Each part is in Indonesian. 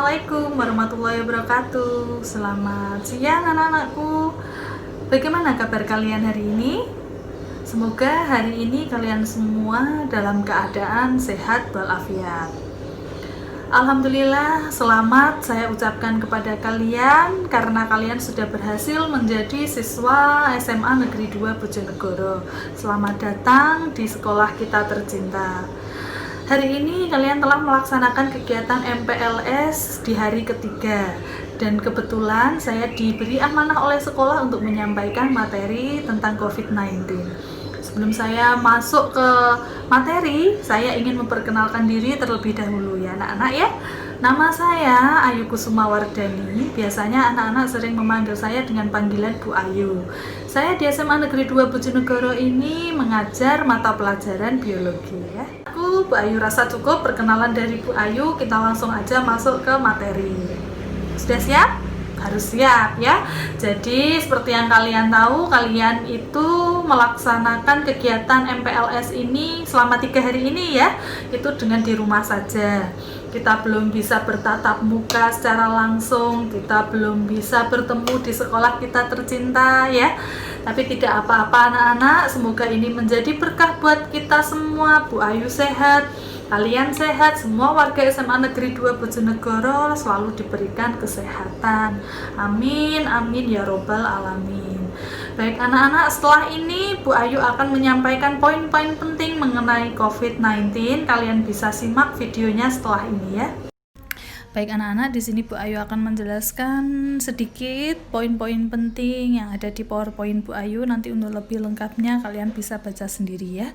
Assalamualaikum warahmatullahi wabarakatuh. Selamat siang anak-anakku. Bagaimana kabar kalian hari ini? Semoga hari ini kalian semua dalam keadaan sehat walafiat. Alhamdulillah, selamat saya ucapkan kepada kalian karena kalian sudah berhasil menjadi siswa SMA Negeri 2 Bojonegoro. Selamat datang di sekolah kita tercinta. Hari ini kalian telah melaksanakan kegiatan MPLS di hari ketiga, dan kebetulan saya diberi amanah oleh sekolah untuk menyampaikan materi tentang COVID-19. Sebelum saya masuk ke materi, saya ingin memperkenalkan diri terlebih dahulu ya anak-anak ya. Nama saya Ayu Kusuma Wardani. Biasanya anak-anak sering memanggil saya dengan panggilan Bu Ayu. Saya di SMA Negeri 2 Bojonegoro ini mengajar mata pelajaran biologi ya. Aku Bu Ayu rasa cukup perkenalan dari Bu Ayu, kita langsung aja masuk ke materi. Sudah siap? Harus siap ya. Jadi seperti yang kalian tahu, kalian itu melaksanakan kegiatan MPLS ini selama 3 hari ini ya. Itu dengan di rumah saja. Kita belum bisa bertatap muka secara langsung, kita belum bisa bertemu di sekolah kita tercinta ya. Tapi tidak apa-apa anak-anak, semoga ini menjadi berkah buat kita semua. Bu Ayu sehat, kalian sehat, semua warga SMA Negeri 2 Bojonegoro selalu diberikan kesehatan. Amin, amin ya robbal alamin. Baik anak-anak, setelah ini Bu Ayu akan menyampaikan poin-poin penting mengenai COVID-19. Kalian bisa simak videonya setelah ini ya. Baik anak-anak, di sini Bu Ayu akan menjelaskan sedikit poin-poin penting yang ada di PowerPoint Bu Ayu. Nanti untuk lebih lengkapnya kalian bisa baca sendiri ya.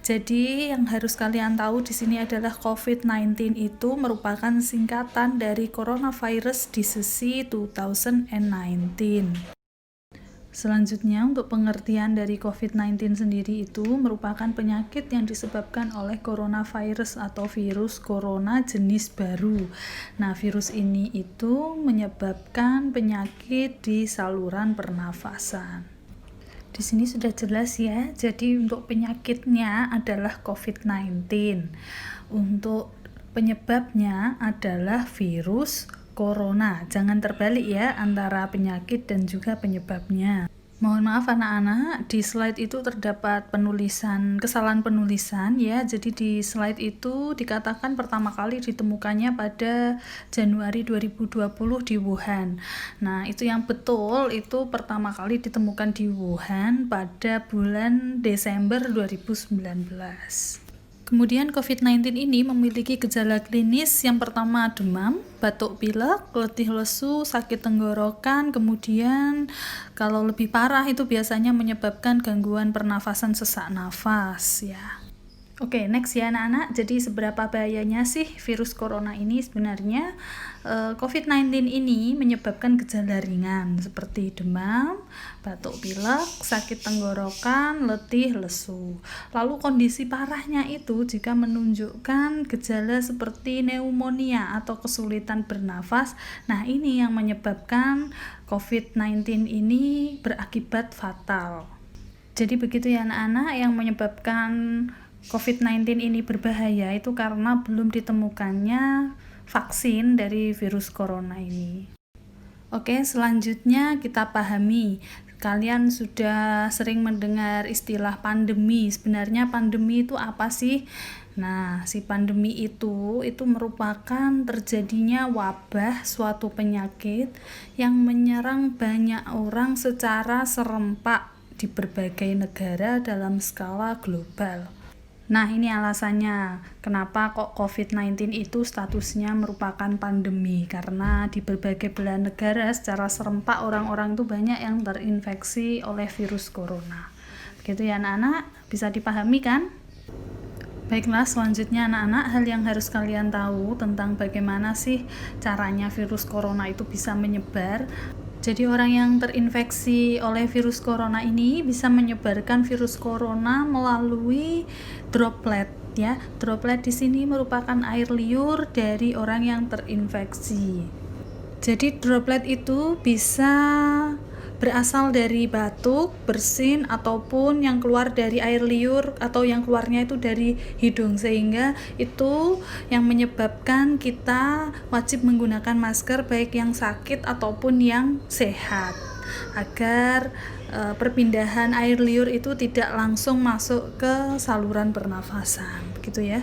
Jadi yang harus kalian tahu di sini adalah COVID-19 itu merupakan singkatan dari Coronavirus Disease 2019. Selanjutnya, untuk pengertian dari COVID-19 sendiri itu merupakan penyakit yang disebabkan oleh coronavirus atau virus corona jenis baru. Nah, virus ini itu menyebabkan penyakit di saluran pernafasan. Di sini sudah jelas ya. Jadi untuk penyakitnya adalah COVID-19. Untuk penyebabnya adalah virus corona. Jangan terbalik ya antara penyakit dan juga penyebabnya. Mohon maaf anak-anak, di slide itu terdapat kesalahan penulisan ya. Jadi di slide itu dikatakan pertama kali ditemukannya pada Januari 2020 di Wuhan. Nah, itu yang betul, itu pertama kali ditemukan di Wuhan pada bulan Desember 2019. Kemudian COVID-19 ini memiliki gejala klinis yang pertama demam, batuk pilek, letih lesu, sakit tenggorokan, kemudian kalau lebih parah itu biasanya menyebabkan gangguan pernafasan sesak nafas ya. Oke, next ya anak-anak. Jadi seberapa bahayanya sih virus corona ini sebenarnya? COVID-19 ini menyebabkan gejala ringan seperti demam, batuk pilek, sakit tenggorokan, letih, lesu. Lalu kondisi parahnya itu jika menunjukkan gejala seperti pneumonia atau kesulitan bernafas. Nah, ini yang menyebabkan COVID-19 ini berakibat fatal. Jadi begitu ya anak-anak, yang menyebabkan COVID-19 ini berbahaya itu karena belum ditemukannya vaksin dari virus corona ini. Oke, selanjutnya kita pahami. Kalian sudah sering mendengar istilah pandemi. Sebenarnya pandemi itu apa sih? Nah, si pandemi itu merupakan terjadinya wabah suatu penyakit yang menyerang banyak orang secara serempak di berbagai negara dalam skala global. Nah, ini alasannya kenapa kok COVID-19 itu statusnya merupakan pandemi, karena di berbagai belahan negara secara serempak orang-orang itu banyak yang terinfeksi oleh virus corona. Begitu ya anak-anak, bisa dipahami kan? Baiklah, selanjutnya anak-anak, hal yang harus kalian tahu tentang bagaimana sih caranya virus corona itu bisa menyebar. Jadi orang yang terinfeksi oleh virus corona ini bisa menyebarkan virus corona melalui droplet ya. Droplet di sini merupakan air liur dari orang yang terinfeksi. Jadi droplet itu bisa berasal dari batuk, bersin, ataupun yang keluar dari air liur atau yang keluarnya itu dari hidung, sehingga itu yang menyebabkan kita wajib menggunakan masker baik yang sakit ataupun yang sehat, agar perpindahan air liur itu tidak langsung masuk ke saluran pernafasan, begitu ya.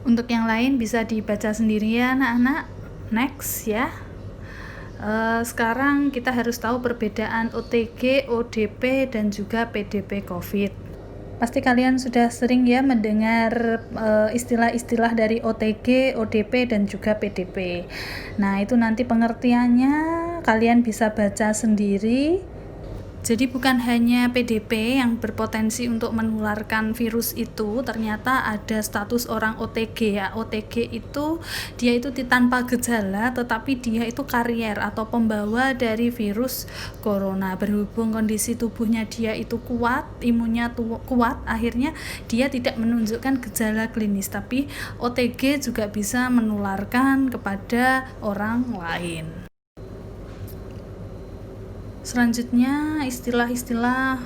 Untuk yang lain bisa dibaca sendiri ya anak-anak. Next ya. Sekarang kita harus tahu perbedaan OTG, ODP, dan juga PDP COVID. Pasti kalian sudah sering ya mendengar istilah-istilah dari OTG, ODP, dan juga PDP. Nah, itu nanti pengertiannya kalian bisa baca sendiri. Jadi bukan hanya PDP yang berpotensi untuk menularkan virus itu, ternyata ada status orang OTG ya. OTG itu dia itu tanpa gejala, tetapi dia itu karier atau pembawa dari virus corona. Berhubung kondisi tubuhnya dia itu kuat, imunnya kuat, akhirnya dia tidak menunjukkan gejala klinis, tapi OTG juga bisa menularkan kepada orang lain. Selanjutnya istilah-istilah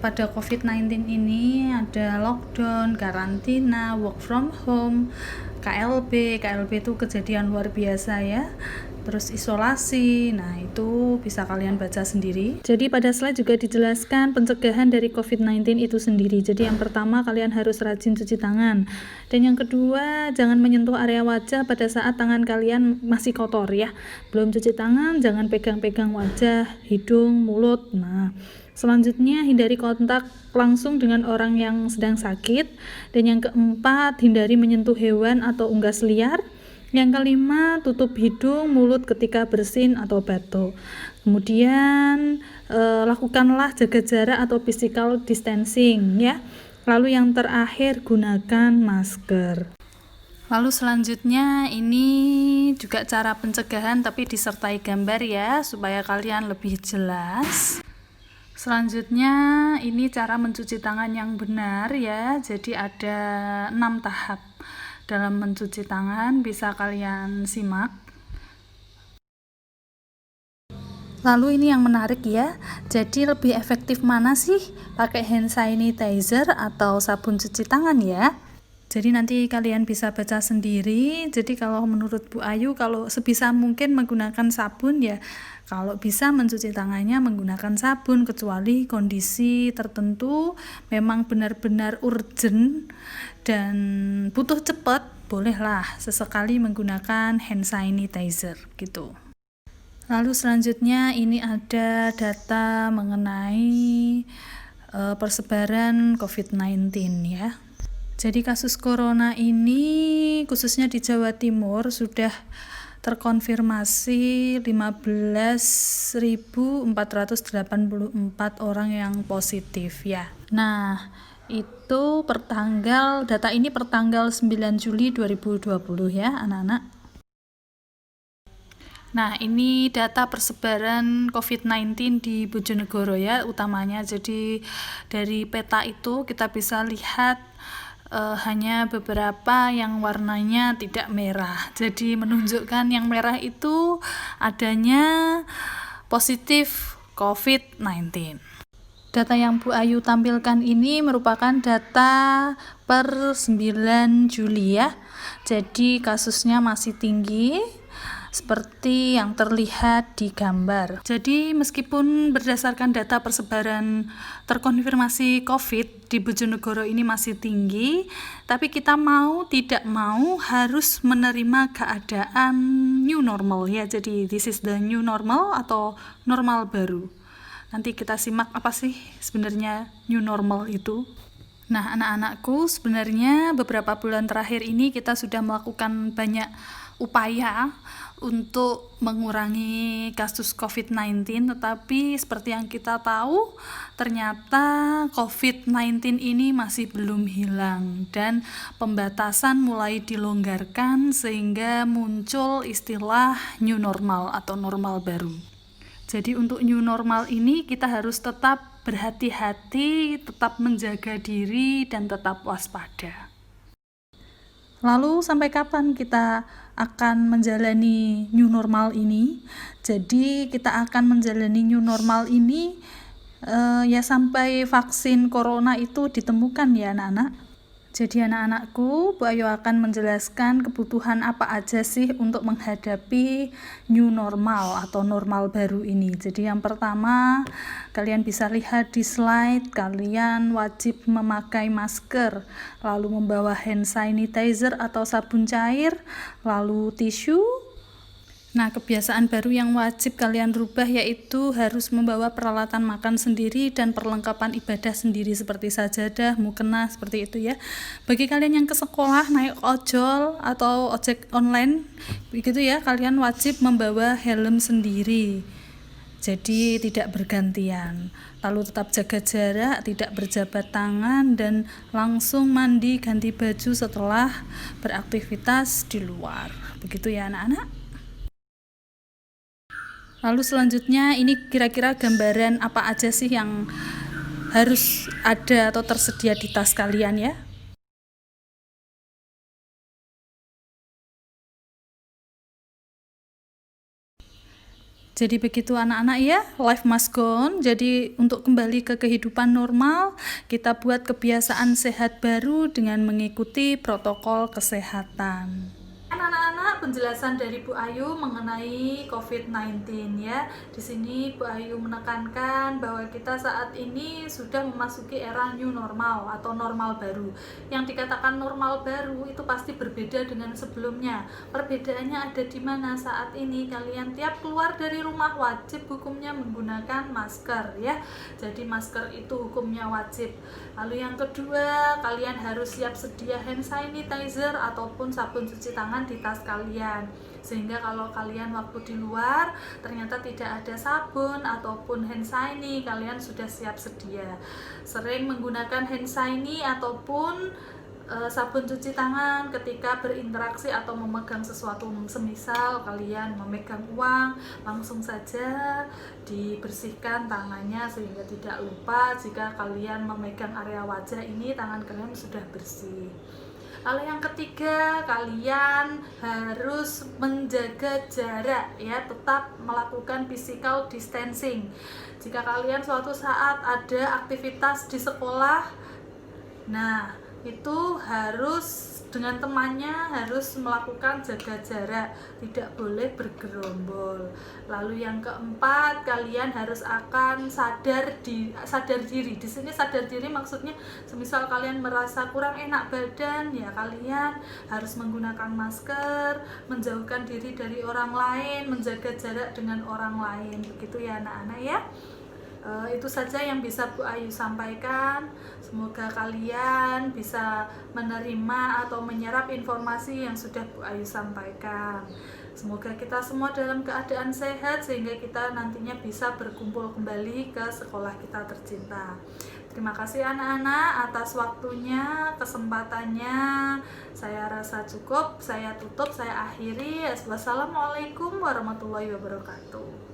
pada COVID-19 ini ada lockdown, karantina, work from home, KLB itu kejadian luar biasa ya. Terus isolasi, nah itu bisa kalian baca sendiri. Jadi pada slide juga dijelaskan pencegahan dari COVID-19 itu sendiri. Jadi yang pertama kalian harus rajin cuci tangan. Dan yang kedua, jangan menyentuh area wajah pada saat tangan kalian masih kotor ya. Belum cuci tangan, jangan pegang-pegang wajah, hidung, mulut. Nah, selanjutnya hindari kontak langsung dengan orang yang sedang sakit. Dan yang keempat, hindari menyentuh hewan atau unggas liar. Yang kelima, tutup hidung, mulut ketika bersin atau batuk. Kemudian lakukanlah jaga jarak atau physical distancing ya. Lalu yang terakhir, gunakan masker. Lalu selanjutnya ini juga cara pencegahan tapi disertai gambar ya, supaya kalian lebih jelas. Selanjutnya ini cara mencuci tangan yang benar ya. Jadi ada 6 tahap dalam mencuci tangan, bisa kalian simak. Lalu ini yang menarik ya, jadi lebih efektif mana sih, pakai hand sanitizer atau sabun cuci tangan ya? Jadi nanti kalian bisa baca sendiri. Jadi kalau menurut Bu Ayu, kalau sebisa mungkin menggunakan sabun ya, kalau bisa mencuci tangannya menggunakan sabun, kecuali kondisi tertentu memang benar-benar urgent dan butuh cepat, bolehlah sesekali menggunakan hand sanitizer gitu. Lalu selanjutnya ini ada data mengenai persebaran COVID-19 ya. Jadi kasus corona ini khususnya di Jawa Timur sudah terkonfirmasi 15.484 orang yang positif ya. Nah, itu data ini per tanggal 9 Juli 2020 ya anak-anak. Nah, ini data persebaran COVID-19 di Bojonegoro ya utamanya. Jadi dari peta itu kita bisa lihat hanya beberapa yang warnanya tidak merah. Jadi menunjukkan yang merah itu adanya positif COVID-19. Data yang Bu Ayu tampilkan ini merupakan data per 9 Juli ya. Jadi kasusnya masih tinggi seperti yang terlihat di gambar. Jadi meskipun berdasarkan data persebaran terkonfirmasi COVID di Bojonegoro ini masih tinggi, tapi kita mau tidak mau harus menerima keadaan new normal ya. Jadi this is the new normal atau normal baru. Nanti kita simak apa sih sebenarnya new normal itu. Nah, anak-anakku, sebenarnya beberapa bulan terakhir ini kita sudah melakukan banyak upaya untuk mengurangi kasus COVID-19, tetapi seperti yang kita tahu, ternyata COVID-19 ini masih belum hilang dan pembatasan mulai dilonggarkan sehingga muncul istilah new normal atau normal baru. Jadi untuk new normal ini kita harus tetap berhati-hati, tetap menjaga diri dan tetap waspada. Lalu sampai kapan kita akan menjalani new normal ini. Jadi kita akan menjalani new normal ini ya sampai vaksin corona itu ditemukan ya anak-anak. Jadi anak-anakku, Bu Ayu akan menjelaskan kebutuhan apa aja sih untuk menghadapi new normal atau normal baru ini. Jadi yang pertama, kalian bisa lihat di slide, kalian wajib memakai masker, lalu membawa hand sanitizer atau sabun cair, lalu tisu. Nah, kebiasaan baru yang wajib kalian rubah yaitu harus membawa peralatan makan sendiri dan perlengkapan ibadah sendiri seperti sajadah, mukena, seperti itu ya. Bagi kalian yang ke sekolah naik ojol atau ojek online, begitu ya, kalian wajib membawa helm sendiri. Jadi tidak bergantian. Lalu tetap jaga jarak, tidak berjabat tangan, dan langsung mandi ganti baju setelah beraktivitas di luar. Begitu ya anak-anak. Lalu selanjutnya ini kira-kira gambaran apa aja sih yang harus ada atau tersedia di tas kalian ya. Jadi begitu anak-anak ya, life must go on. Jadi untuk kembali ke kehidupan normal, kita buat kebiasaan sehat baru dengan mengikuti protokol kesehatan. Anak-anak, penjelasan dari Bu Ayu mengenai COVID-19 ya. Di sini Bu Ayu menekankan bahwa kita saat ini sudah memasuki era new normal atau normal baru. Yang dikatakan normal baru itu pasti berbeda dengan sebelumnya. Perbedaannya ada di mana? Saat ini kalian tiap keluar dari rumah wajib hukumnya menggunakan masker ya. Jadi masker itu hukumnya wajib. Lalu yang kedua, kalian harus siap sedia hand sanitizer ataupun sabun cuci tangan di tas kalian, sehingga kalau kalian waktu di luar ternyata tidak ada sabun ataupun hand sanitizer, kalian sudah siap sedia. Sering menggunakan hand sanitizer ataupun sabun cuci tangan ketika berinteraksi atau memegang sesuatu, semisal kalian memegang uang, langsung saja dibersihkan tangannya sehingga tidak lupa jika kalian memegang area wajah ini tangan kalian sudah bersih. Lalu yang ketiga, kalian harus menjaga jarak ya, tetap melakukan physical distancing. Jika kalian suatu saat ada aktivitas di sekolah, nah itu harus dengan temannya harus melakukan jaga jarak, tidak boleh bergerombol. Lalu yang keempat, kalian harus akan sadar diri. Di sini sadar diri maksudnya semisal kalian merasa kurang enak badan, ya kalian harus menggunakan masker, menjauhkan diri dari orang lain, menjaga jarak dengan orang lain. Begitu ya anak-anak ya. Itu saja yang bisa Bu Ayu sampaikan. Semoga kalian bisa menerima atau menyerap informasi yang sudah Bu Ayu sampaikan. Semoga kita semua dalam keadaan sehat sehingga kita nantinya bisa berkumpul kembali ke sekolah kita tercinta. Terima kasih anak-anak atas waktunya, kesempatannya. Saya rasa cukup, saya tutup, saya akhiri. Wassalamualaikum warahmatullahi wabarakatuh.